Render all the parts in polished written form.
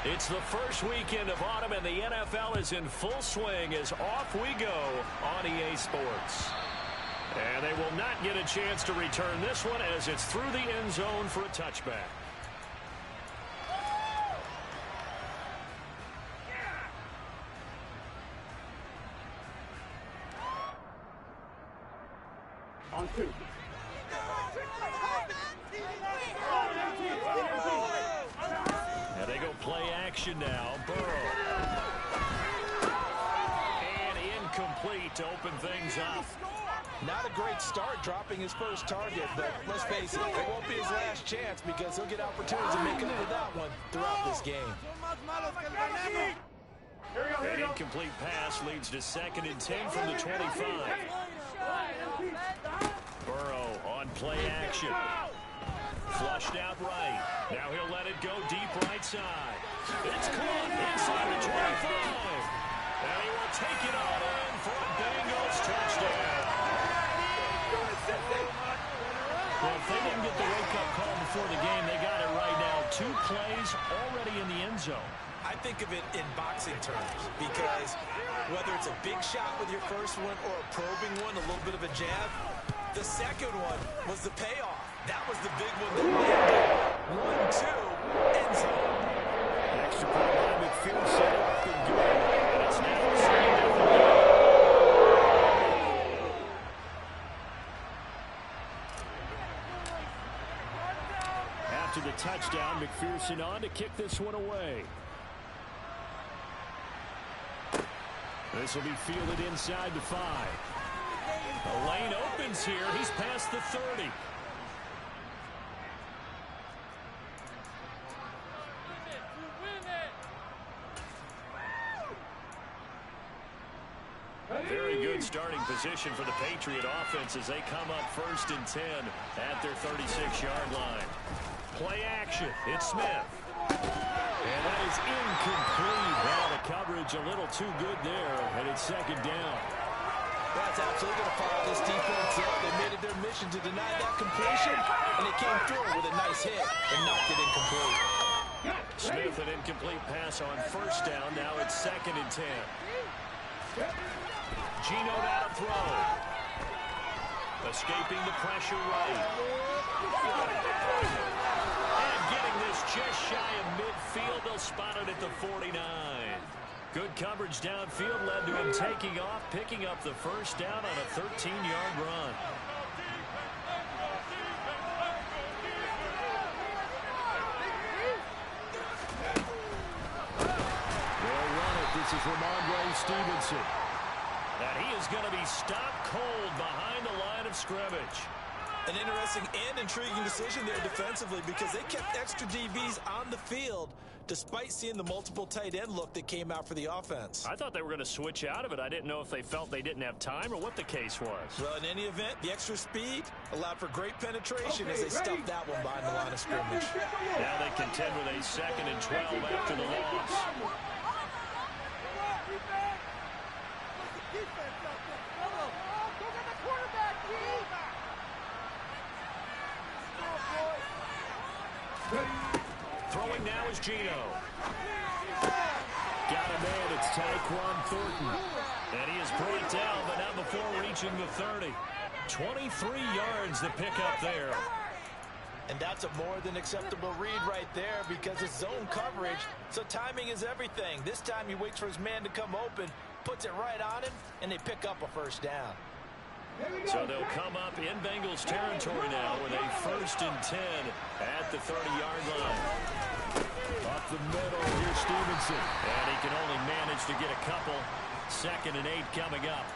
It's the first weekend of autumn, and the NFL is in full swing as off we go on EA Sports. And they will not get a chance to return this one as it's through the end zone for a touchback. On two. And they go play action now. Burrow. And incomplete to open things up. Not a great start dropping his first target, but let's face it, it won't be his last chance because he'll get opportunities to make it into that one throughout this game. An incomplete pass leads to 2nd and 10 from the 25. Burrow on play action. Flushed out right. Now he'll let it go deep right side. It's caught inside the 25. And he will take it all in for a Bengals touchdown. Well, if they didn't get the wake-up call before the game, they got it right now. 2 plays already in the end zone. I think of it in boxing terms because whether it's a big shot with your first one or a probing one, a little bit of a jab, the second one was the payoff. That was the big one that landed. 1-2, end zone. Extra point by McPherson. Good goal. It's now 3-0. After the touchdown, McPherson on to kick this one away. This will be fielded inside the 5. The lane opens here. He's past the 30. Very good starting position for the Patriot offense as they come up 1st and 10 at their 36-yard line. Play action. It's Smith. And that is incomplete. Now the coverage a little too good there, and it's 2nd down. That's absolutely going to fire this defense up. They made it their mission to deny that completion, and they came through with a nice hit and knocked it incomplete. Smith, an incomplete pass on 1st down. Now it's 2nd and 10. Gino now to throw. Escaping the pressure right. And getting this just shy of midfield. They'll spot it at the 49. Good coverage downfield led to him taking off, picking up the 1st down on a 13-yard run. They'll run it. This is Ramondre Stevenson. And he is going to be stopped cold behind the line of scrimmage. An interesting and intriguing decision there defensively because they kept extra DBs on the field despite seeing the multiple tight end look that came out for the offense. I thought they were going to switch out of it. I didn't know if they felt they didn't have time or what the case was. Well, in any event, the extra speed allowed for great penetration as they stuffed that one behind the line of scrimmage. Now they contend with a 2nd and 12 after the loss. Throwing now is Gino. Got a man, it's Tyquan Thornton. And he is brought down, but not before reaching the 30. 23 yards to pick up there. And that's a more than acceptable read right there because it's zone coverage, so timing is everything. This time he waits for his man to come open, puts it right on him, and they pick up a 1st down. So they'll come up in Bengals territory now with a 1st and 10 at the 30-yard line. Up the middle, here's Stevenson. And he can only manage to get a couple. 2nd and 8 coming up.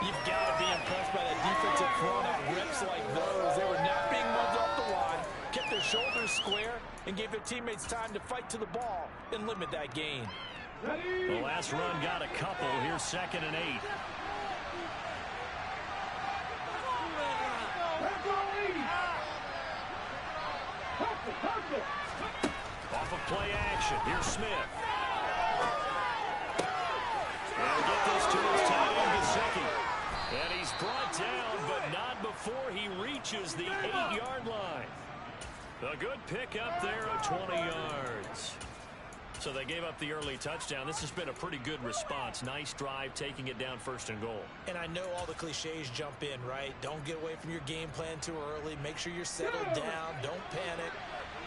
You've got to be impressed by that defensive front on rips like those. They were not being moved off the line, kept their shoulders square, and gave their teammates time to fight to the ball and limit that gain. The last run got a couple. Here's 2nd and 8. Off of play action. Here's Smith. And get this to his tight end, Gesicki. And he's brought down, but not before he reaches the 8-yard line. A good pick up there of 20 yards. So they gave up the early touchdown. This has been a pretty good response. Nice drive, taking it down 1st and goal. And I know all the cliches jump in, right? Don't get away from your game plan too early. Make sure you're settled down. Don't panic.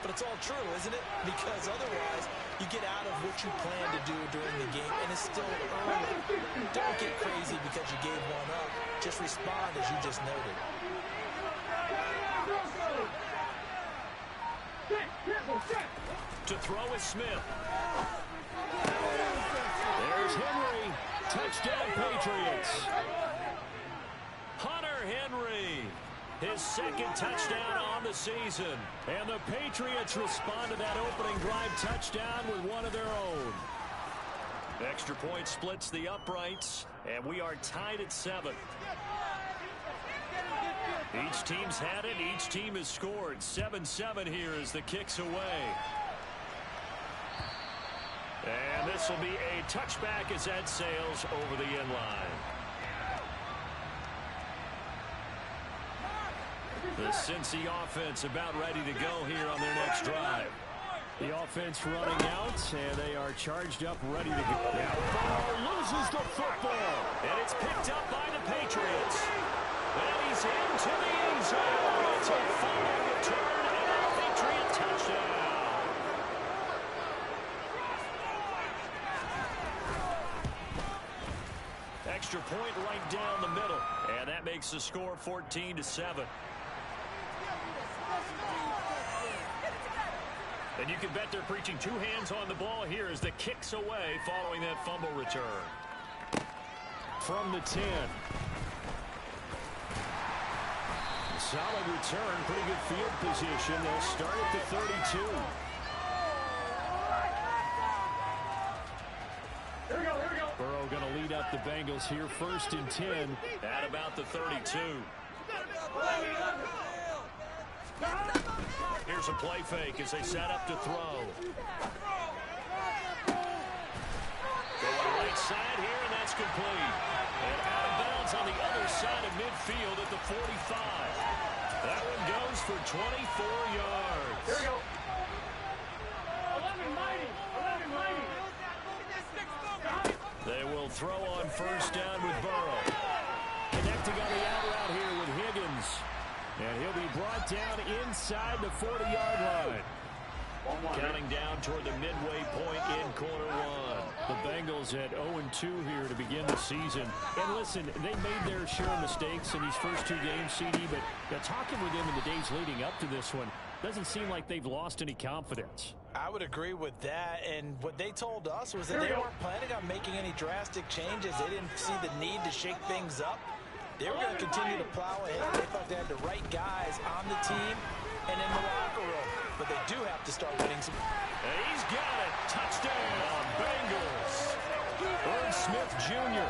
But it's all true, isn't it? Because otherwise, you get out of what you plan to do during the game, and it's still early. Don't get crazy because you gave one up. Just respond as you just noted. To throw is Smith. There's Henry. Touchdown, Patriots. Hunter Henry. His 2nd touchdown on the season. And the Patriots respond to that opening drive touchdown with one of their own. Extra point splits the uprights, and we are tied at 7. Each team's had it. Each team has scored. 7-7 here as the kick's away. And this will be a touchback as that sails over the end line. The Cincy offense about ready to go here on their next drive. The offense running out, and they are charged up, ready to go. Now Burrow loses the football, and it's picked up by the Patriots. And he's into the end zone. It's a fumble return and a Patriot touchdown. Extra point right down the middle, and that makes the score 14-7. And you can bet they're preaching 2 hands on the ball here as the kick's away following that fumble return. From the 10. Solid return, pretty good field position. They'll start at the 32. Here we go. Burrow going to lead up the Bengals here 1st and 10 at about the 32. Here's a play fake as they set up to throw. Going right side here, and that's complete. And out of bounds on the other side of midfield at the 45. That one goes for 24 yards. Here we go. 11 mighty. They will throw on 1st down with Burrow. Connecting on the out route here with Higgins. And he'll be brought down inside the 40-yard line. Counting down toward the midway point in quarter 1. The Bengals at 0-2 here to begin the season. And listen, they made their share of mistakes in these first 2 games, CD, but talking with them in the days leading up to this one, doesn't seem like they've lost any confidence. I would agree with that, and what they told us was that they weren't planning on making any drastic changes. They didn't see the need to shake things up. They were going to continue to plow ahead. They thought they had the right guys on the team and in the locker room. But they do have to start winning some. And he's got it. Touchdown, Bengals. Irv Smith Jr.,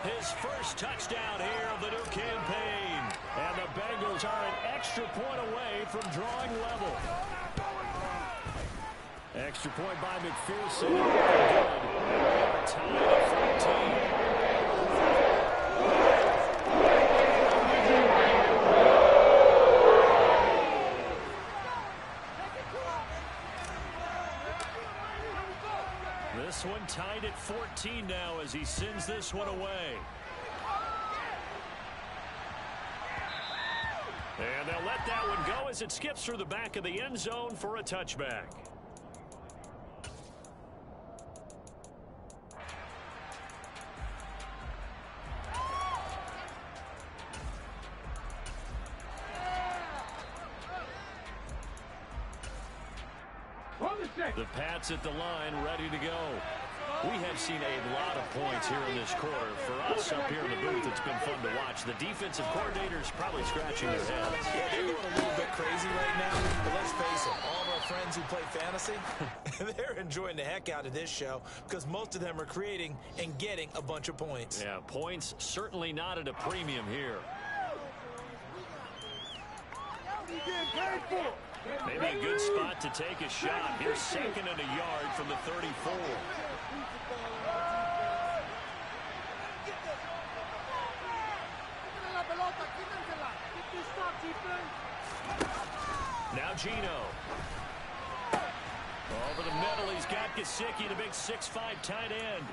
his first touchdown here of the new campaign. And the Bengals are an extra point away from drawing level. Extra point by McPherson. Good. Tied at 14. This one tied at 14 now as he sends this one away. And they'll let that one go as it skips through the back of the end zone for a touchback. The Pats at the line, ready to go. We have seen a lot of points here in this quarter. For us up here in the booth, it's been fun to watch. The defensive coordinators probably scratching their heads. Yeah, they're going a little bit crazy right now. But let's face it, all of our friends who play fantasy, they're enjoying the heck out of this show because most of them are creating and getting a bunch of points. Yeah, points certainly not at a premium here. Maybe a good spot to take a shot. Here's 2nd and a yard from the 34. Now Gino. Over the middle, he's got Gesicki, the big 6'5" tight end.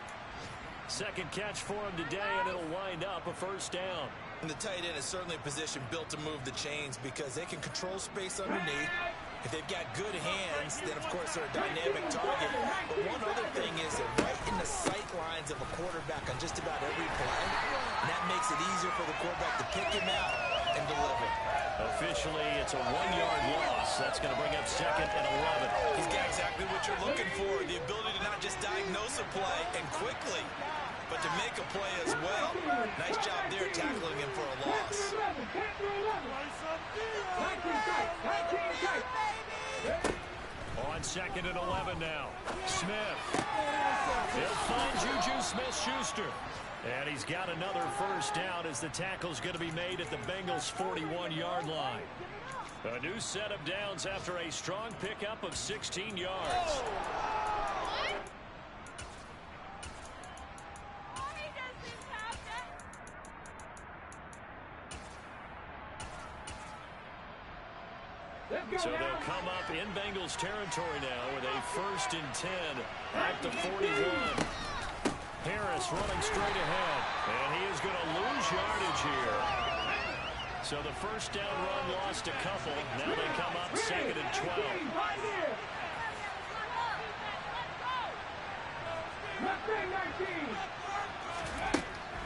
Second catch for him today, and it'll wind up a first down. And the tight end is certainly a position built to move the chains because they can control space underneath. If they've got good hands, then, of course, they're a dynamic target. But one other thing is they're right in the sight lines of a quarterback on just about every play. And that makes it easier for the quarterback to pick him out and deliver. Officially, it's a 1-yard loss. That's going to bring up second and 11. He's got exactly what you're looking for, the ability to not just diagnose a play and quickly, but to make a play as well. Nice job there tackling him for a loss. On second and 11 now. Smith. He'll find Juju Smith-Schuster. And he's got another first down as the tackle's going to be made at the Bengals' 41-yard line. A new set of downs after a strong pickup of 16 yards. So they'll come up in Bengals territory now with a 1st and 10 at the 41. Harris running straight ahead, and he is going to lose yardage here. So the first down run lost a couple. Now they come up 2nd and 12.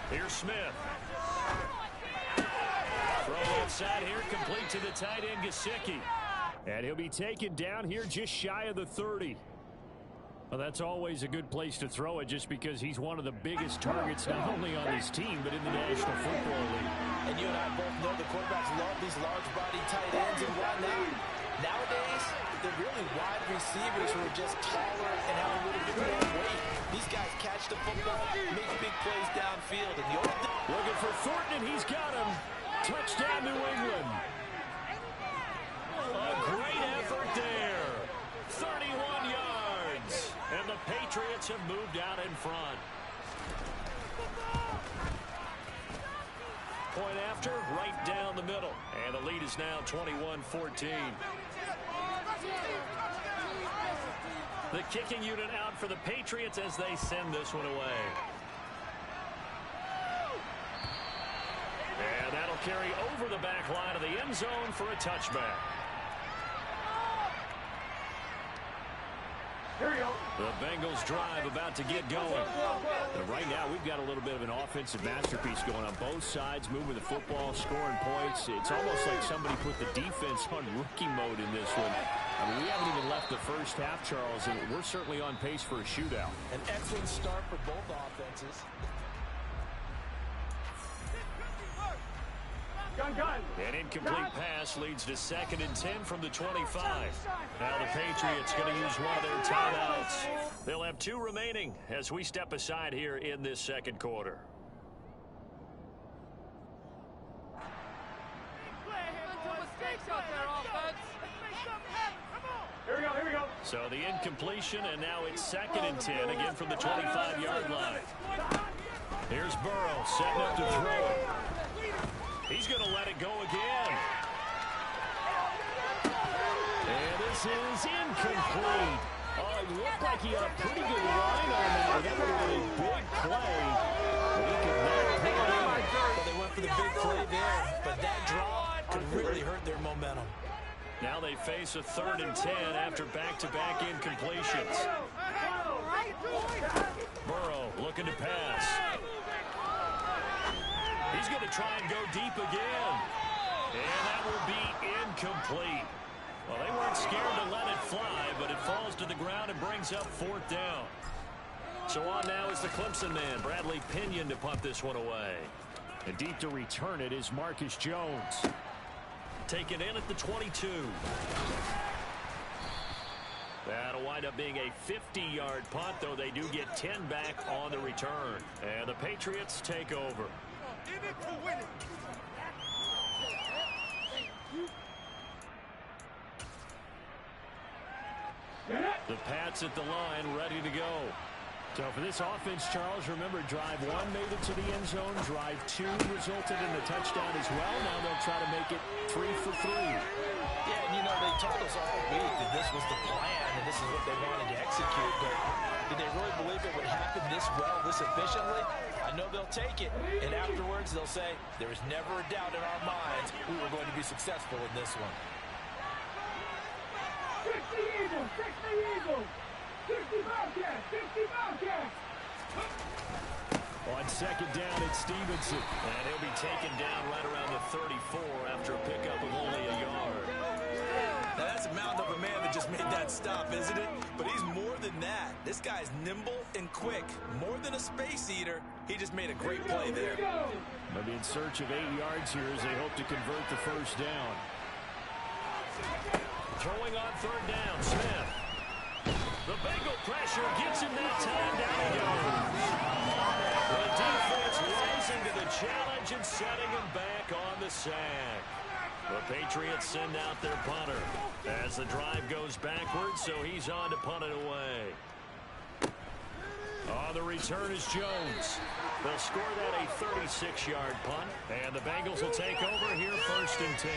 Here's Smith. Throw outside here, complete to the tight end, Gesicki. And he'll be taken down here just shy of the 30. Well, that's always a good place to throw it just because he's one of the biggest targets not only on his team but in the National Football League. And you and I both know the quarterbacks love these large-body tight ends. And why not? Nowadays, they're really wide receivers who are just taller and have a little bit more weight. These guys catch the football, make big plays downfield. And the old looking for Thornton, and he's got him. Touchdown, New England. A great effort there. 31 yards. And the Patriots have moved out in front. Point after, right down the middle. And the lead is now 21-14. The kicking unit out for the Patriots as they send this one away. And that'll carry over the back line of the end zone for a touchback. The Bengals drive about to get going. And right now, we've got a little bit of an offensive masterpiece going on both sides, moving the football, scoring points. It's almost like somebody put the defense on rookie mode in this one. I mean, we haven't even left the first half, Charles, and we're certainly on pace for a shootout. An excellent start for both offenses. An incomplete pass leads to 2nd and 10 from the 25. Now the Patriots going to use one of their timeouts. They'll have 2 remaining as we step aside here in this second quarter. Here we go. So the incompletion, and now it's 2nd and 10, again from the 25-yard line. Here's Burrow setting up to throw. He's going to let it go again. And this is incomplete. Oh, it looked like he had a pretty good line on that. That would have been a big play. But he could not put it in. Well, they went for the big play there, but that drop could really hurt their momentum. Now they face a 3rd and 10 after back-to-back incompletions. Burrow looking to pass. He's going to try and go deep again. And that will be incomplete. Well, they weren't scared to let it fly, but it falls to the ground and brings up 4th down. So on now is the Clemson man, Bradley Pinion, to punt this one away. And deep to return it is Marcus Jones. Taken in at the 22. That'll wind up being a 50-yard punt, though they do get 10 back on the return. And the Patriots take over. The Pats at the line, ready to go. So for this offense, Charles, remember, drive 1 made it to the end zone. Drive 2 resulted in a touchdown as well. Now they'll try to make it 3 for 3. Yeah, and you know, they told us all week that this was the plan. and this is what they wanted to execute, but did they really believe it would happen this well, this efficiently? I know they'll take it, and afterwards they'll say, there was never a doubt in our minds we were going to be successful in this one. 60 Eagles, 60 Eagles, 60 Bobcats, 60 Bobcats. On second down, it's Stevenson. And he'll be taken down right around the 34 after a pickup of only a yard. Now that's a mountain of a man that just made that stop, isn't it? But he's more than that. This guy's nimble and quick. More than a space eater. He just made a great play there. They'll be in search of 8 yards here as they hope to convert the first down. Throwing on third down, Smith. The Bengal pressure gets him that time. Down he goes. The defense rising to the challenge and setting him back on the sack. The Patriots send out their punter as the drive goes backwards, so he's on to punt it away. On the return is Jones. They'll score that a 36-yard punt, and the Bengals will take over here first and 10.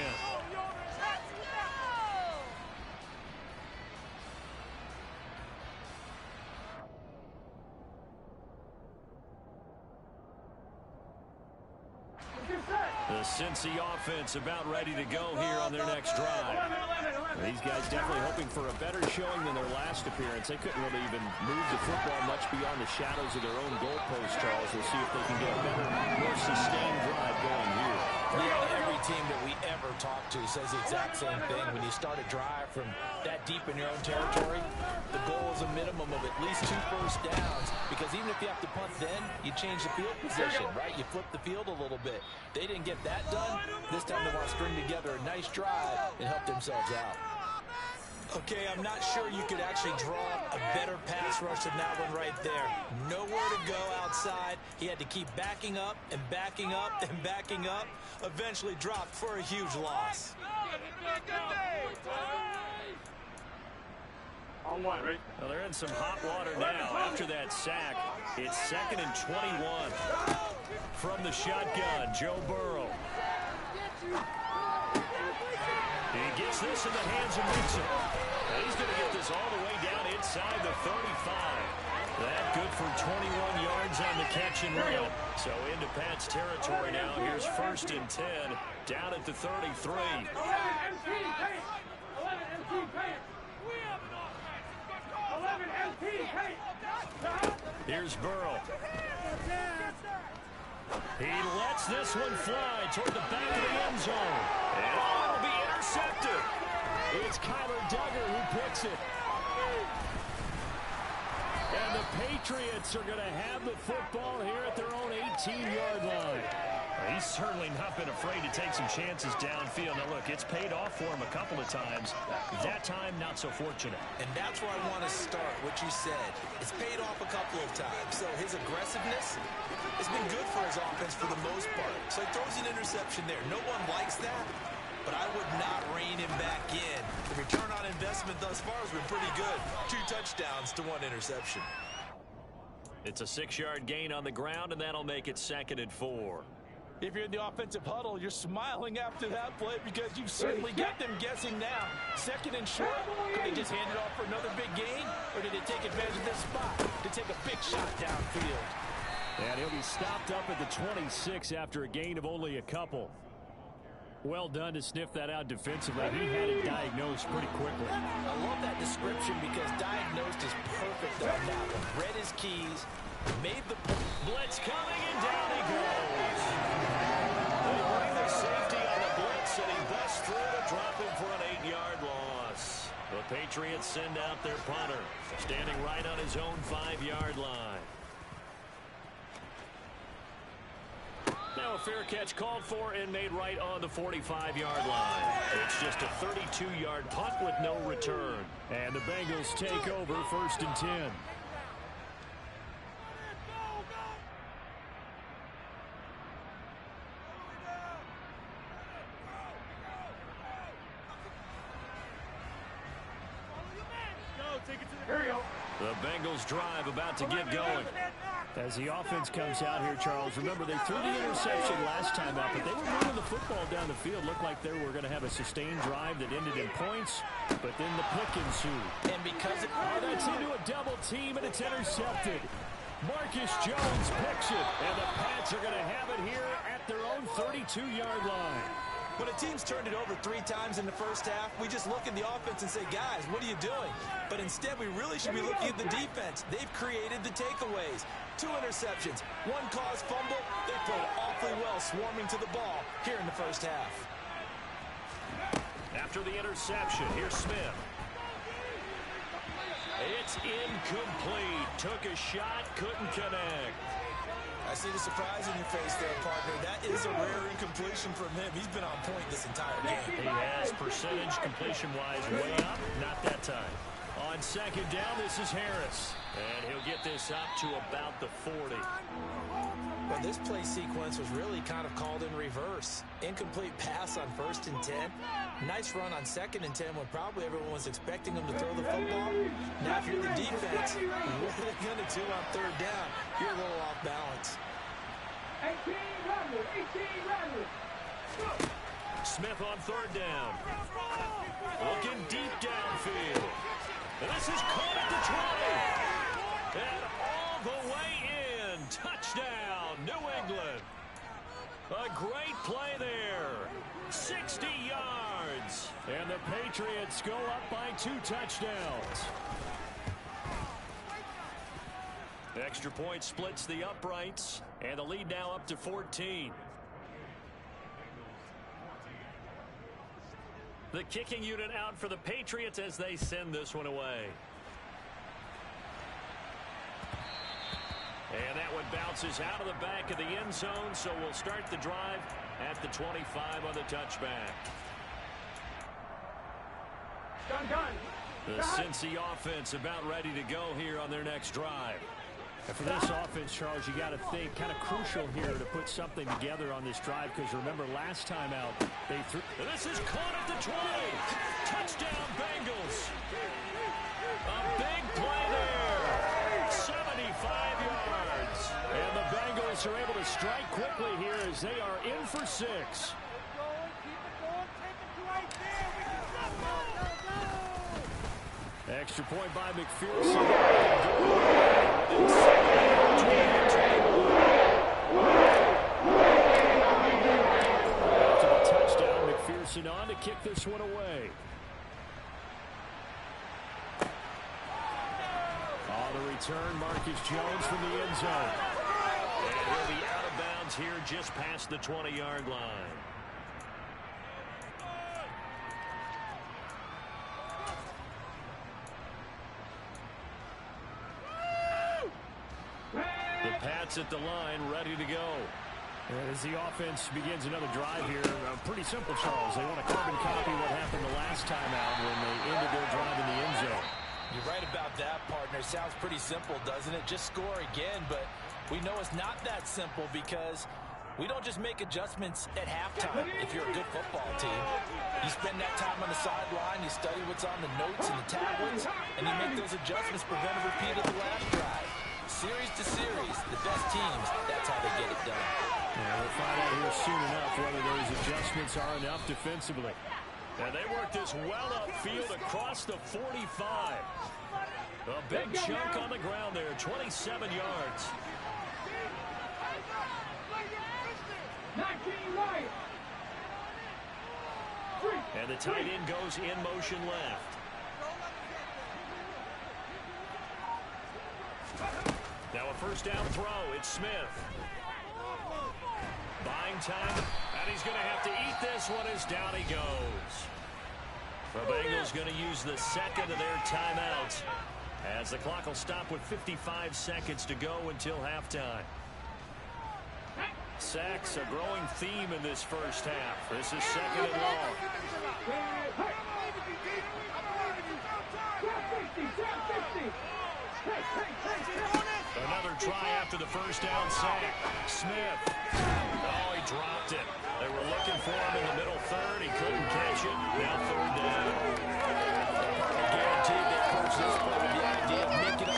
The Cincy offense about ready to go here on their next drive. These guys definitely hoping for a better showing than their last appearance. They couldn't really even move the football much beyond the shadows of their own goalpost, Charles. We'll see if they can get a better, more sustained drive going here. Yeah, every team that we ever talk to says the exact same thing. When you start a drive from that deep in your own territory, the goal is a minimum of at least 2 first downs, because even if you have to punt then, you change the field position, right? You flip the field a little bit. They didn't get that done. This time they want to string together a nice drive and help themselves out. Okay, I'm not sure you could actually draw a better pass rush than that one right there. Nowhere to go outside. He had to keep backing up and backing up and backing up. Eventually dropped for a huge loss. Well, they're in some hot water now after that sack. It's 2nd and 21. From the shotgun, Joe Burrow. He gets this in the hands of Mixon. He's going to get this all the way down inside the 35. That good for 21 yards on the catch and run. So into Pat's territory now. Here's first and 10 down at the 33. 11 MT paint. 11 MT paint. 11 MT paint. Here's Burrow. He lets this one fly toward the back of the end zone. And it'll be intercepted. It's Kyler Duggar who picks it. And the Patriots are going to have the football here at their own 18-yard line. He's certainly not been afraid to take some chances downfield. Now, look, it's paid off for him a couple of times. That time, not so fortunate. And that's where I want to start, what you said. It's paid off a couple of times. So his aggressiveness has been good for his offense for the most part. So he throws an interception there. No one likes that, but I would not rein him back in. The return on investment thus far has been pretty good. 2 touchdowns to 1 interception. It's a 6-yard gain on the ground, and that'll make it 2nd and 4. If you're in the offensive huddle, you're smiling after that play because you've certainly got them guessing now. 2nd and short. Could they just hand it off for another big gain? Or did they take advantage of this spot to take a big shot downfield? And he'll be stopped up at the 26 after a gain of only a couple. Well done to sniff that out defensively. He had it diagnosed pretty quickly. I love that description because diagnosed is perfect on that one. Read his keys, made the blitz coming, and down he goes. They bring the safety on the blitz, and he busts through to drop him for an 8-yard loss. The Patriots send out their punter, standing right on his own 5-yard line. Now a fair catch called for and made right on the 45-yard line. It's just a 32-yard punt with no return. And the Bengals take over 1st and 10. Here we go. The Bengals drive about to get going. As the offense comes out here, Charles, remember they threw the interception last time out, but they were moving the football down the field. Looked like they were going to have a sustained drive that ended in points, but then the pick ensued. And because that's into a double team, and it's intercepted. Marcus Jones picks it, and the Pats are going to have it here at their own 32-yard line. When a team's turned it over 3 times in the first half, we just look at the offense and say, guys, what are you doing? But instead, we really should be looking at the defense. They've created the takeaways. 2 interceptions, 1 caused fumble. They played awfully well swarming to the ball here in the first half. After the interception, here's Smith. It's incomplete. Took a shot, couldn't connect. I see the surprise in your face there, partner. That is a rare incompletion from him. He's been on point this entire game. He has percentage completion-wise way up. Not that time. On second down, this is Harris. And he'll get this up to about the 40. Well, this play sequence was really kind of called in reverse. Incomplete pass on 1st and 10. Nice run on 2nd and 10 when probably everyone was expecting him to throw the football. Now, if you're the defense, what are they going to do on 3rd down? You're a little off balance. 18 runners. Smith on 3rd down. Looking deep downfield. And this is caught at the 20. And all the way in. Touchdown, New England. A great play there. 60 yards. And the Patriots go up by 2 touchdowns. The extra point splits the uprights. And the lead now up to 14. The kicking unit out for the Patriots as they send this one away. And that one bounces out of the back of the end zone, so we'll start the drive at the 25 on the touchback. The Cincy offense about ready to go here on their next drive. And for this offense, Charles, you got to think kind of crucial here to put something together on this drive, because remember last time out they threw. And this is caught at the 20. Touchdown Bengals. A big play there. 75 yards. And the Bengals are able to strike quickly here as they are in for 6. Extra point by McPherson. Ultimate touchdown, McPherson on to kick this one away. On the return, Marcus Jones from the end zone. And he'll be out of bounds here just past the 20-yard line. The Pats at the line, ready to go. And as the offense begins another drive here, pretty simple, Charles. They want to carbon copy what happened the last time out when they ended their drive in the end zone. You're right about that, partner. Sounds pretty simple, doesn't it? Just score again, but we know it's not that simple because we don't just make adjustments at halftime if you're a good football team. You spend that time on the sideline, you study what's on the notes and the tablets, and you make those adjustments, prevent a repeat of the last drive. Series to series, the best teams, that's how they get it done. Yeah, we'll find out here soon enough whether those adjustments are enough defensively. And they work this well upfield across the 45. A big chunk on the ground there, 27 yards. 19 right. And the tight end goes in motion left. Now a first down throw. It's Smith. Buying time, and he's going to have to eat this one as down he goes. The Bengals going to use the second of their timeouts as the clock will stop with 55 seconds to go until halftime. Sacks, a growing theme in this first half. This is second and long. Another try after the first down sack. Smith. Oh, he dropped it. They were looking for him in the middle third. He couldn't catch it. Now 3rd down. Guaranteed that coach this play with the idea of making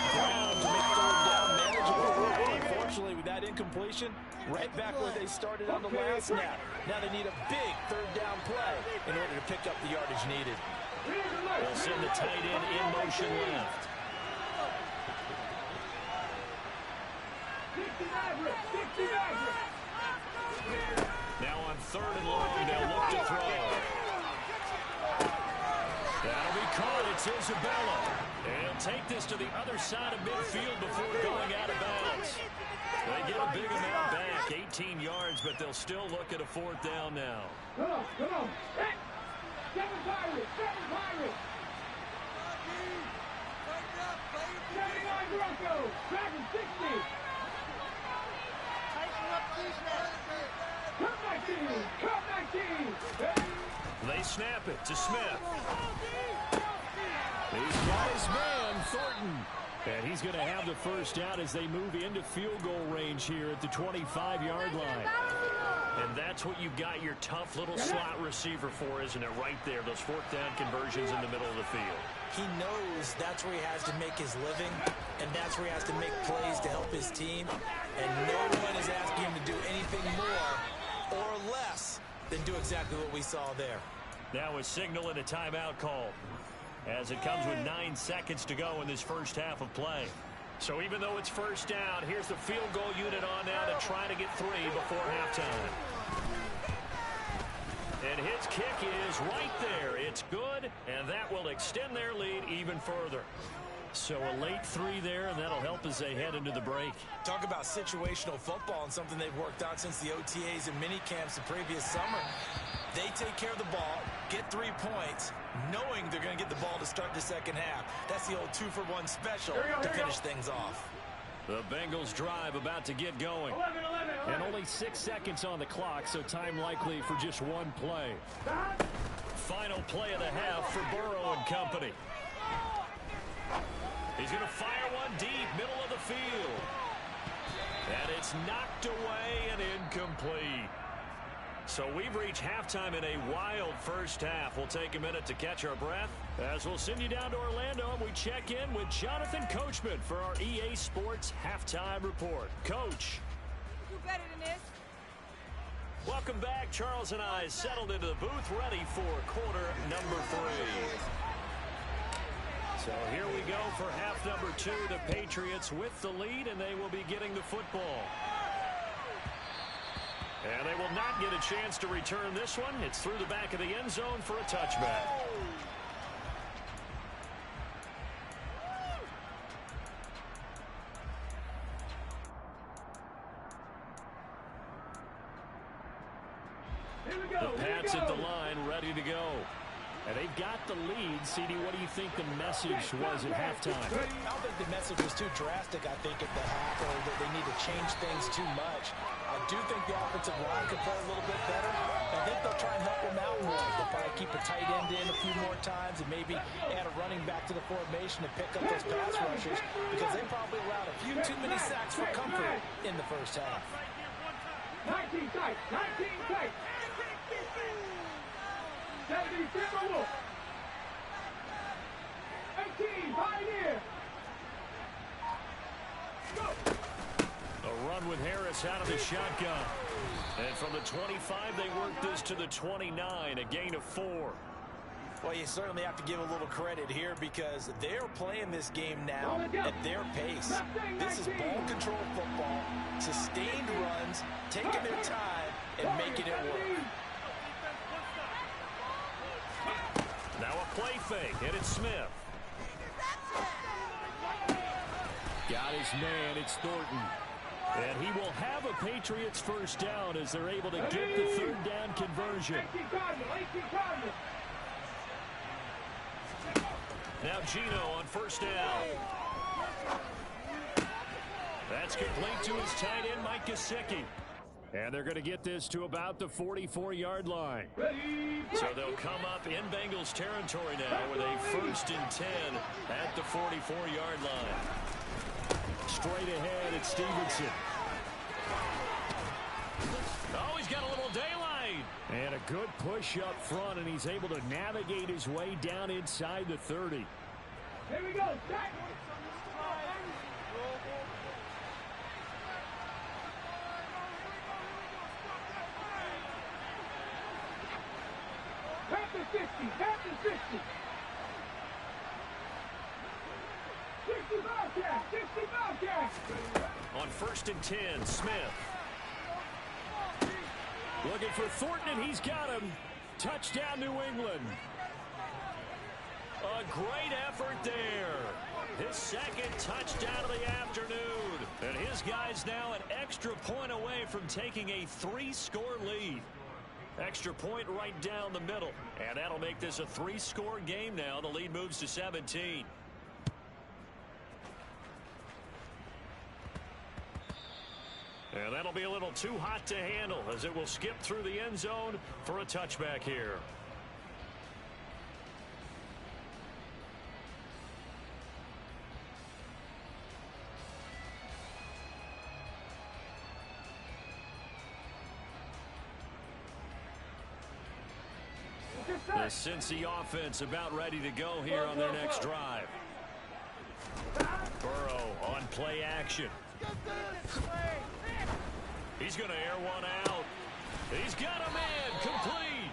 incompletion, right back where they started on the last snap. Now they need a big third down play in order to pick up the yardage needed. They'll send the tight end in motion left. Now on 3rd and long, they'll look to throw. That'll be caught. It's Isabella. And he'll take this to the other side of midfield before going out of bounds. They get a big amount back, 18 yards, but they'll still look at a 4th down now. Come on. Seven Pirates. 79 Broncos. Dragon 60. Come 19. They snap it to Smith. He's got his man, Thornton. And he's going to have the first down as they move into field goal range here at the 25-yard line. And that's what you've got your tough little slot receiver for, isn't it? Right there, those 4th down conversions in the middle of the field. He knows that's where he has to make his living, and that's where he has to make plays to help his team. And no one is asking him to do anything more or less than do exactly what we saw there. Now a signal and a timeout call, as it comes with 9 seconds to go in this first half of play. So even though it's first down, here's the field goal unit on now to try to get 3 before halftime. And his kick is right there. It's good, and that will extend their lead even further. So a late 3 there, and that'll help as they head into the break. Talk about situational football and something they've worked on since the OTAs and mini camps the previous summer. They take care of the ball, get 3 points, knowing they're going to get the ball to start the second half. That's the old 2-for-1 special to finish things off. The Bengals drive about to get going. 11. And only 6 seconds on the clock, so time likely for just one play. Final play of the half for Burrow and company. He's going to fire one deep, middle of the field. And it's knocked away and incomplete. So we've reached halftime in a wild first half. We'll take a minute to catch our breath as we'll send you down to Orlando and we check in with Jonathan Coachman for our EA Sports Halftime Report. Coach. Do better than this. Welcome back. Charles and I settled into the booth ready for quarter number 3. So here we go for half number 2. The Patriots with the lead, and they will be getting the football. And they will not get a chance to return this one. It's through the back of the end zone for a touchback. The Pats at the line, ready to go. And they've got the lead. CD, what do you think the message was at halftime? I don't think the message was too drastic, I think, at the half, or that they need to change things too much. I do think the offensive line could play a little bit better. I think they'll try and help them out more. They'll probably keep a tight end in a few more times and maybe add a running back to the formation to pick up those pass rushers, because they probably allowed a few too many sacks for comfort in the first half. 19 tight. 70 Timberwolves. 18 Pioneer. Go. A run with Harris out of the shotgun. And from the 25, they work this to the 29, a gain of 4. Well, you certainly have to give a little credit here because they're playing this game now at their pace. This is ball control football, sustained runs, taking their time and making it work. Now a play fake, and it's Smith. Got his man, it's Thornton. And he will have a Patriots first down as they're able to get the third down conversion. Now Gino on first down. That's complete to his tight end, Mike Gesicki. And they're going to get this to about the 44-yard line. So they'll come up in Bengals territory now with a 1st and 10 at the 44-yard line. Straight ahead, it's Stevenson. Oh, he's got a little daylight. And a good push up front, and he's able to navigate his way down inside the 30. Here we go. 50. Captain 60. 60 Bobcat. 60 Bobcat. On 1st and 10, Smith. Looking for Thornton, and he's got him. Touchdown, New England. A great effort there. His second touchdown of the afternoon. And his guy's now an extra point away from taking a 3-score lead. Extra point right down the middle. And that'll make this a 3-score game now. The lead moves to 17. And that'll be a little too hot to handle as it will skip through the end zone for a touchback here. The Cincy offense about ready to go here on their next drive. Burrow on play action. He's going to air one out. He's got a man complete.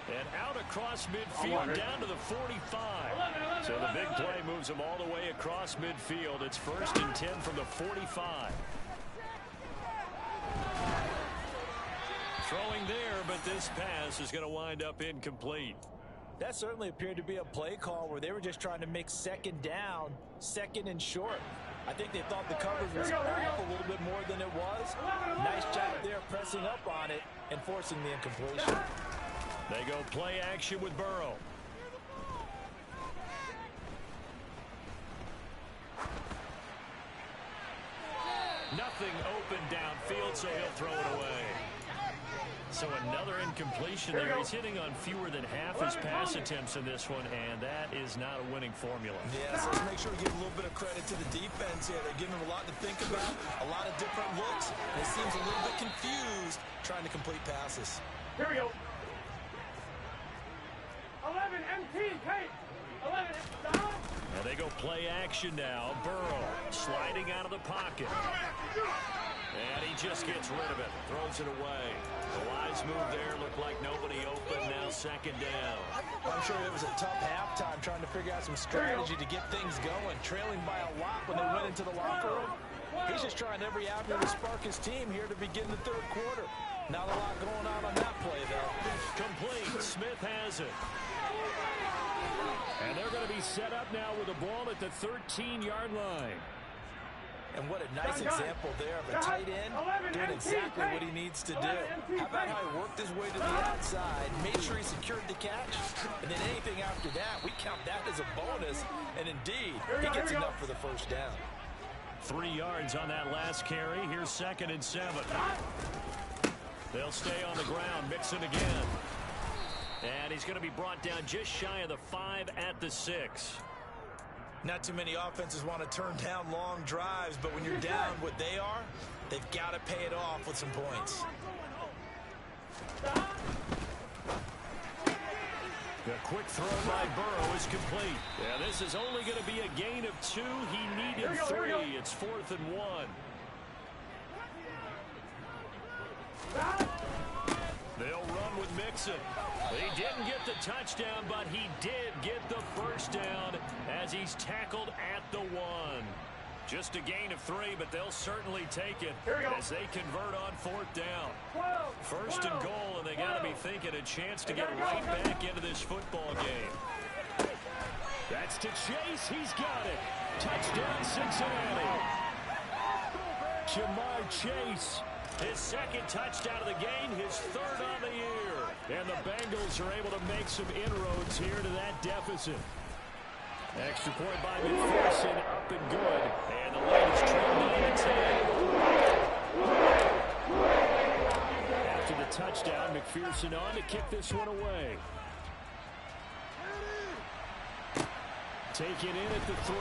And out across midfield down to the 45. So the big play moves him all the way across midfield. It's 1st and 10 from the 45. Throwing there, but this pass is going to wind up incomplete. That certainly appeared to be a play call where they were just trying to make 2nd down, 2nd and short. I think they thought the coverage was off a little bit more than it was. Nice job there pressing up on it and forcing the incompletion. They go play action with Burrow. Nothing open downfield, so he'll throw it away. So another incompletion there. He's hitting on fewer than half his pass attempts in this one, and that is not a winning formula. Yeah, so let's make sure we give a little bit of credit to the defense here. They're giving him a lot to think about, a lot of different looks, and it seems a little bit confused trying to complete passes. Here we go. 11 MT, Kate. 11 stop. And they go play action now. Burrow sliding out of the pocket. And he just gets rid of it. Throws it away. The wise move there. Looked like nobody open. Now 2nd down. I'm sure it was a tough halftime trying to figure out some strategy to get things going. Trailing by a lot when they went into the locker room. He's just trying every avenue to spark his team here to begin the 3rd quarter. Not a lot going on that play, though. Complete. Smith has it. And they're going to be set up now with the ball at the 13-yard line. And what a nice example there of a tight end doing exactly what he needs to do. How about how he worked his way to the outside, made sure he secured the catch, and then anything after that, we count that as a bonus. And indeed, he gets enough for the 1st down. 3 yards on that last carry. Here's 2nd and 7. They'll stay on the ground, mixing again. And he's going to be brought down just shy of the 5 at the 6. Not too many offenses want to turn down long drives, but when you're down what they are, they've got to pay it off with some points. The quick throw by Burrow is complete. Yeah, this is only going to be a gain of 2. He needed 3. It's 4th and 1. They'll run with Mixon. He didn't get the touchdown, but he did get the 1st down as he's tackled at the 1. Just a gain of 3, but they'll certainly take it as they convert on 4th down. 1st and goal, and they got to be thinking a chance to get right back into this football game. That's to Chase. He's got it. Touchdown, Cincinnati. Jamar Chase. His 2nd touchdown of the game, his 3rd on the year. And the Bengals are able to make some inroads here to that deficit. Extra point by McPherson, up and good. And the lead is trailed 9-10. After the touchdown, McPherson on to kick this one away. Taken in at the 3.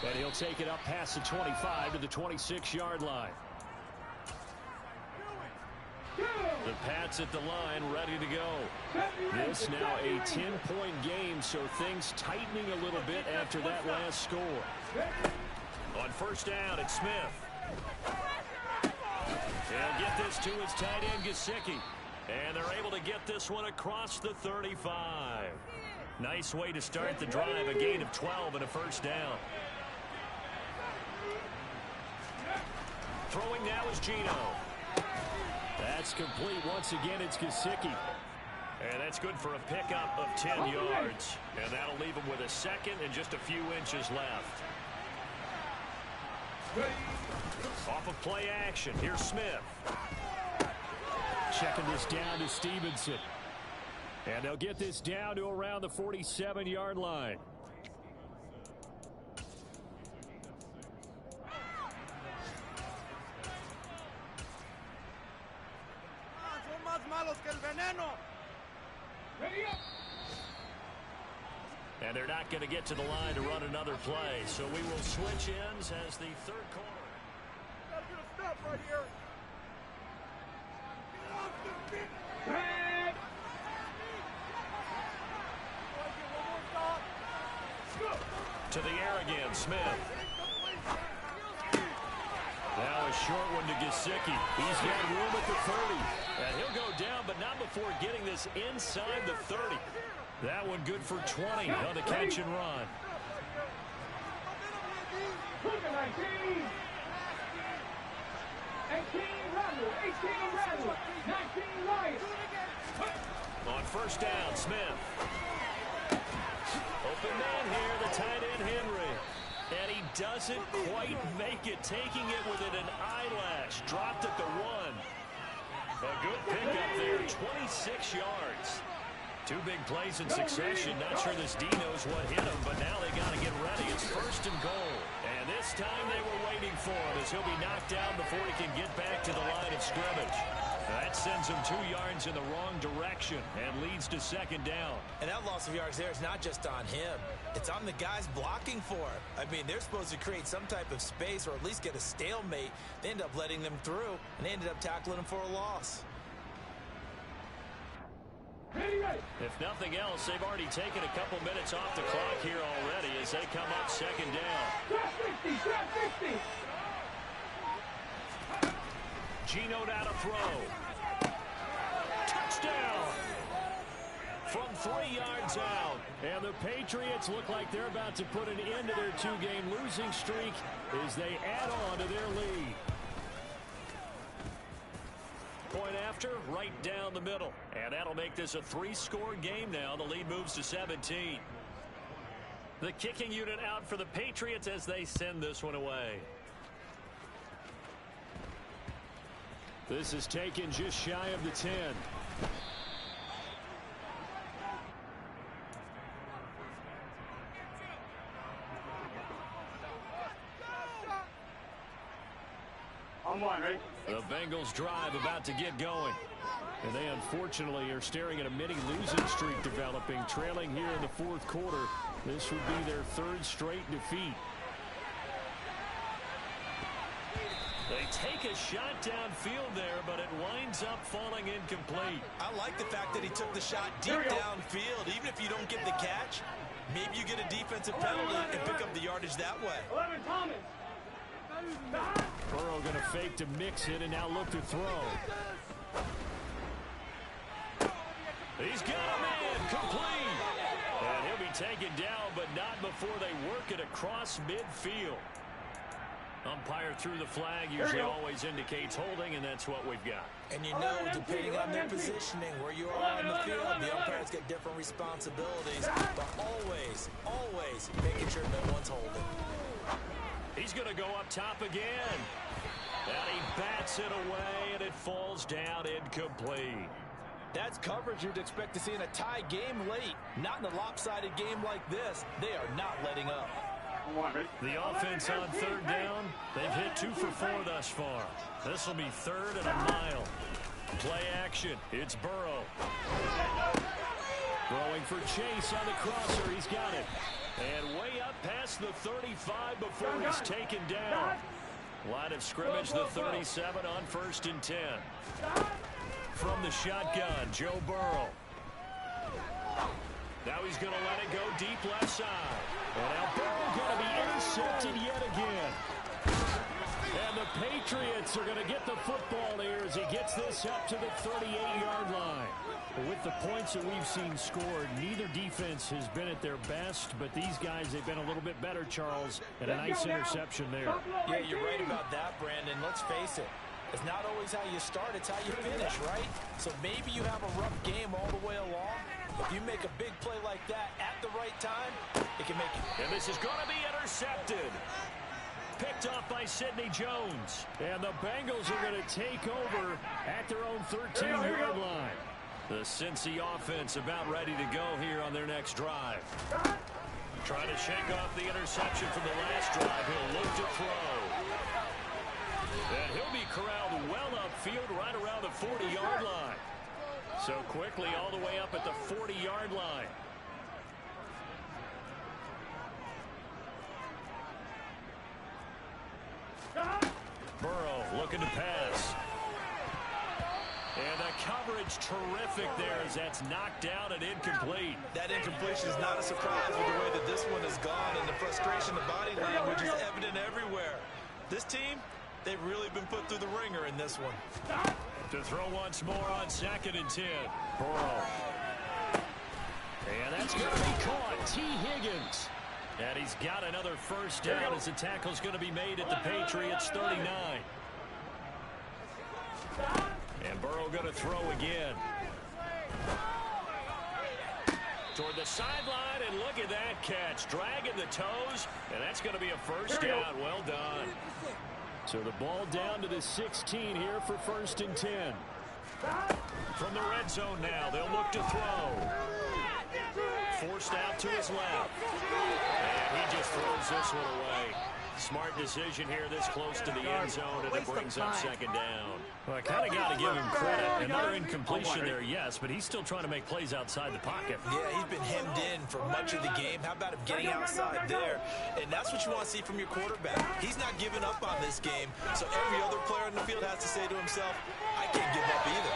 And he'll take it up past the 25 to the 26-yard line. The Pats at the line, ready to go. This now a 10-point game, so things tightening a little bit after that last score. On 1st down, it's Smith. He'll get this to his tight end, Gesicki. And they're able to get this one across the 35. Nice way to start the drive, a gain of 12 and a first down. Throwing now is Gino. That's complete. Once again, it's Gesicki. And that's good for a pickup of 10 yards. And that'll leave him with a second and just a few inches left. Off of play action, here's Smith. Checking this down to Stevenson. And they'll get this down to around the 47-yard line. And they're not going to get to the line to run another play. So we will switch ends as the third quarter. Gotta get a stop right here. To the air again, Smith. Now a short one to Gesicki. He's got room at the 30. And he'll go down, but not before getting this inside the 30. That one good for 20 on the catch and run. On first down, Smith. Open man here, the tight end Henry. And he doesn't quite make it, taking it within an eyelash. Dropped at the 1. A good pickup there, 26 yards. Two big plays in succession. Not sure this D knows what hit him, but now they got to get ready. It's first and goal. And this time they were waiting for him as he'll be knocked down before he can get back to the line of scrimmage. That sends him 2 yards in the wrong direction and leads to second down. And that loss of yards there is not just on him. It's on the guys blocking for him. I mean, they're supposed to create some type of space or at least get a stalemate. They end up letting them through, and they ended up tackling him for a loss. If nothing else, they've already taken a couple minutes off the clock here already as they come up second down. Gino down to throw. Touchdown! From 3 yards out. And the Patriots look like they're about to put an end to their 2-game losing streak as they add on to their lead. Point after, right down the middle. And that'll make this a 3-score game now. The lead moves to 17. The kicking unit out for the Patriots as they send this one away. This is taken just shy of the 10. On one, right? The Bengals drive about to get going. And they unfortunately are staring at a mini losing streak developing, trailing here in the fourth quarter. This would be their 3rd straight defeat. They take a shot downfield there, but it winds up falling incomplete. I like the fact that he took the shot deep downfield. Even if you don't get the catch, maybe you get a defensive penalty and pick up the yardage that way. 11 Thomas. Burrow going to fake to mix it and now look to throw. He's got a man complete. And he'll be taken down, but not before they work it across midfield. Umpire threw the flag, usually always indicates holding, and that's what we've got. And you know, depending on their positioning, where you are on the field, the umpires get different responsibilities, but always making sure no one's holding. He's going to go up top again. And he bats it away, and it falls down incomplete. That's coverage you'd expect to see in a tie game late. Not in a lopsided game like this. They are not letting up. The offense on 3rd down, they've hit 2 for 4 thus far. This will be 3rd and a mile. Play action, it's Burrow. Throwing for Chase on the crosser, he's got it. And way up past the 35 before he's taken down. Line of scrimmage, the 37 on 1st and 10. From the shotgun, Joe Burrow. Now he's going to let it go deep left side. And now Burrow going to be intercepted yet again. And the Patriots are going to get the football here as he gets this up to the 38-yard line. With the points that we've seen scored, neither defense has been at their best, but these guys, they've been a little bit better, Charles, and a nice interception there. Yeah, you're right about that, Brandon. Let's face it. It's not always how you start, it's how you finish, right? So maybe you have a rough game all the way along. If you make a big play like that at the right time, it can make it. And this is going to be intercepted. Picked off by Sidney Jones. And the Bengals are going to take over at their own 13-yard line. The Cincy offense about ready to go here on their next drive. Trying to shake off the interception from the last drive. He'll look to throw. And he'll be corralled well upfield right around the 40-yard line. So quickly all the way up at the 40-yard line. Burrow looking to pass. And the coverage terrific there as that's knocked down and incomplete. That incompletion is not a surprise with the way that this one has gone, and the frustration, the body language is evident everywhere. This team, they've really been put through the ringer in this one. To throw once more on 2nd and 10. Burrow. And that's going to be caught. T. Higgins. And he's got another first down as the tackle's going to be made at the Patriots 39. And Burrow going to throw again. Toward the sideline, and look at that catch. Dragging the toes, and that's going to be a first down. Well done. So the ball down to the 16 here for 1st and 10. From the red zone now, they'll look to throw. Forced out to his left. And he just throws this one away. Smart decision here this close to the end zone, and it brings up 2nd down. Well, I kind of got to give him credit. Another incompletion there, yes, but he's still trying to make plays outside the pocket. Yeah, he's been hemmed in for much of the game. How about him getting outside there? And that's what you want to see from your quarterback. He's not giving up on this game, so every other player in the field has to say to himself, I can't give up either.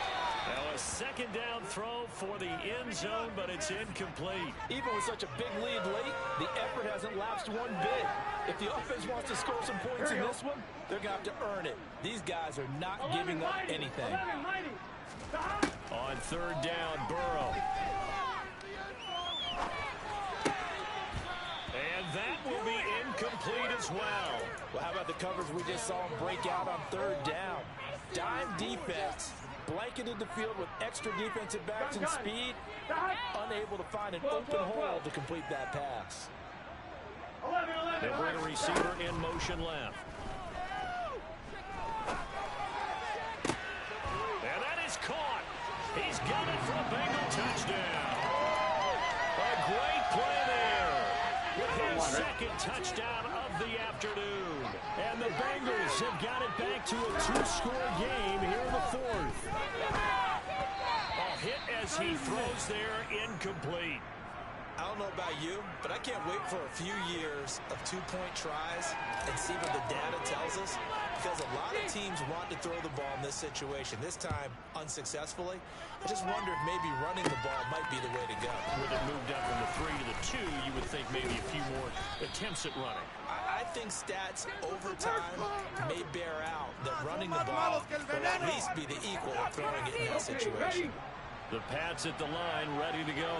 Now a 2nd down throw for the end zone, but it's incomplete. Even with such a big lead late, the effort hasn't lapsed one bit. If the offense wants to score some points in this one, they're going to have to earn it. These guys are not giving up anything. On 3rd down, Burrow. And that will be incomplete as well. Well, how about the coverage we just saw him break out on 3rd down? Dime defense. Blanketed the field with extra defensive backs and speed, unable to find an open hole to complete that pass. They'll bring a receiver in motion left. And that is caught. He's got it for a Bengal touchdown. A great play there. With his 2nd touchdown of the afternoon. And the Bengals have got it back to a 2-score game here in the 4th. A hit as he throws there, incomplete. I don't know about you, but I can't wait for a few years of 2-point tries and see what the data tells us, because a lot of teams want to throw the ball in this situation, this time unsuccessfully. I just wonder if maybe running the ball might be the way to go. With it moved up from the 3 to the 2, you would think maybe a few more attempts at running. I think stats over time may bear out that running the ball will at least be the equal of throwing it in that situation. The Pats at the line, ready to go.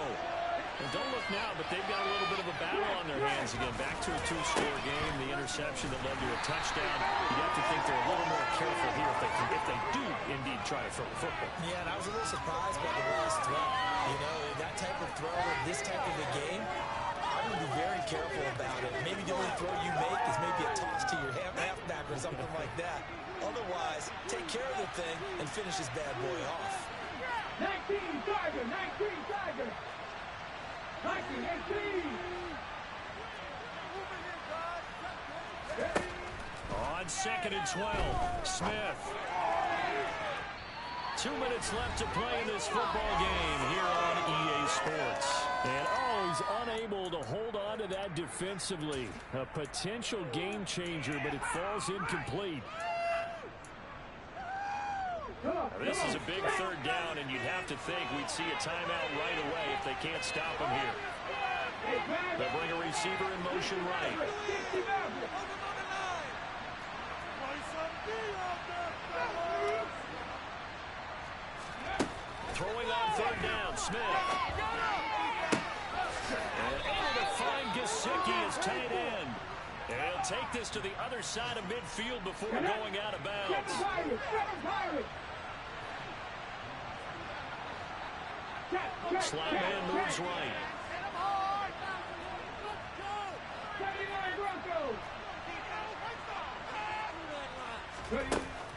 And don't look now, but they've got a little bit of a battle on their hands again. Back to a 2-score game. The interception that led to a touchdown. You'd have to think they're a little more careful here if they do indeed try to throw the football. Yeah, and I was a little surprised by the last throw. You know, that type of throw in this type of a game, I'm going to be very careful about it. Maybe the only throw you make is maybe a toss to your halfback or something like that. Otherwise, take care of the thing and finish this bad boy off. 19 Tiger, 19 Tiger. 19, 18. On 2nd and 12, Smith. 2 minutes left to play in this football game here on EA Sports. And he's unable to hold on to that defensively. A potential game changer, but it falls incomplete. This is a big 3rd down, and you'd have to think we'd see a timeout right away if they can't stop him here. They'll bring a receiver in motion right. Throwing on third down, Smith. And able to find Gesicki as tight end. And he'll take this to the other side of midfield before going out of bounds. Slot man moves right.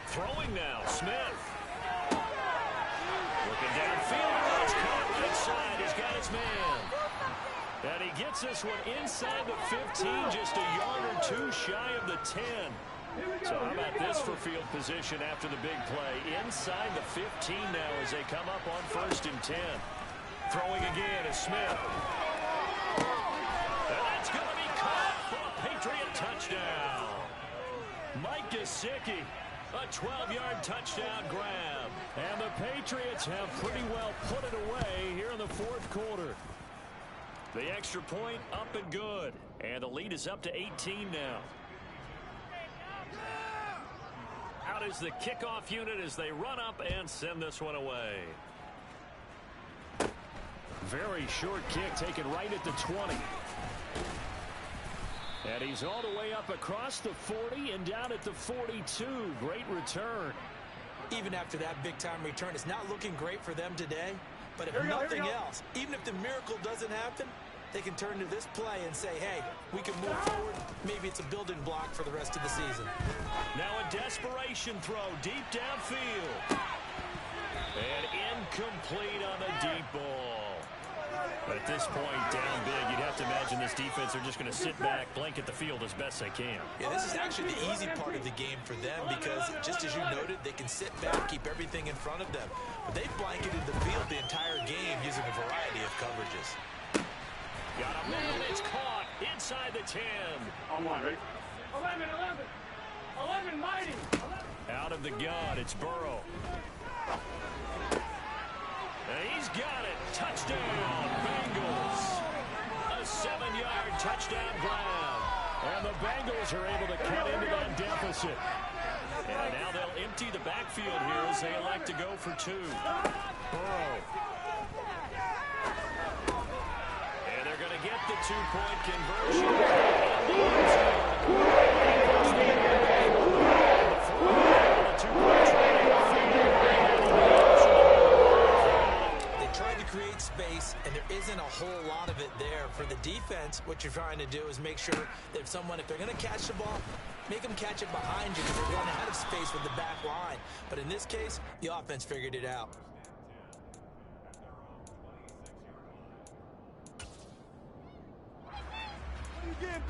Throwing now, Smith. Looking downfield, it's caught right side. He's got his man. And he gets this one inside the 15, just a yard or two shy of the 10. So how about this for field position after the big play? Inside the 15 now as they come up on 1st and 10. Throwing again is Smith. And that's going to be caught for a Patriot touchdown. Mike Gesicki, a 12-yard touchdown grab. And the Patriots have pretty well put it away here in the 4th quarter. The extra point up and good. And the lead is up to 18 now. Out is the kickoff unit as they run up and send this one away. Very short kick taken right at the 20. And he's all the way up across the 40 and down at the 42. Great return. Even after that big-time return, it's not looking great for them today. But if nothing else, even if the miracle doesn't happen, they can turn to this play and say, hey, we can move forward. Maybe it's a building block for the rest of the season. Now a desperation throw deep downfield. And incomplete on the deep ball. But at this point, down big, you'd have to imagine this defense are just going to sit back, blanket the field as best they can. Yeah, this is actually the easy part of the game for them because, just as you noted, they can sit back, keep everything in front of them. But they've blanketed the field the entire game using a variety of coverages. Got a man, it's caught inside the 10. On one, ready? 11, mighty. 11. Out of the gun, it's Burrow. And he's got it. Touchdown, Bengals. A 7-yard touchdown grab. And the Bengals are able to cut into that deficit. And now they'll empty the backfield here as they elect to go for 2. Burrow. And they're going to get the 2-point conversion. They tried to create space, and there isn't a whole lot of it there. For the defense, what you're trying to do is make sure that if they're going to catch the ball, make them catch it behind you because they're going out of space with the back line. But in this case, the offense figured it out.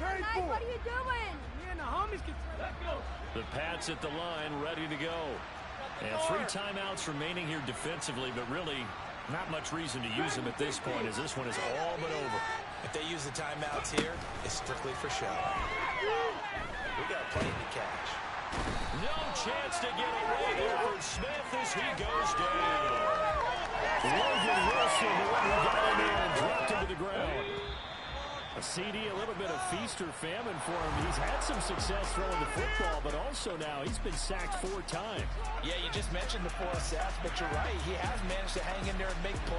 Mike, what are you doing? Me and the homies can... Let's go. The Pats at the line, ready to go. And 3 timeouts remaining here defensively, but really not much reason to use them at this point as this one is all but over. If they use the timeouts here, it's strictly for show. We got plenty to catch. No chance to get away there for Smith as he goes down. Logan Wilson, the one who got him in and dropped him to the ground. A CD, a little bit of feast or famine for him. He's had some success throwing the football, but also now he's been sacked 4 times. Yeah, you just mentioned the 4 sacks, but you're right. He has managed to hang in there and make plays.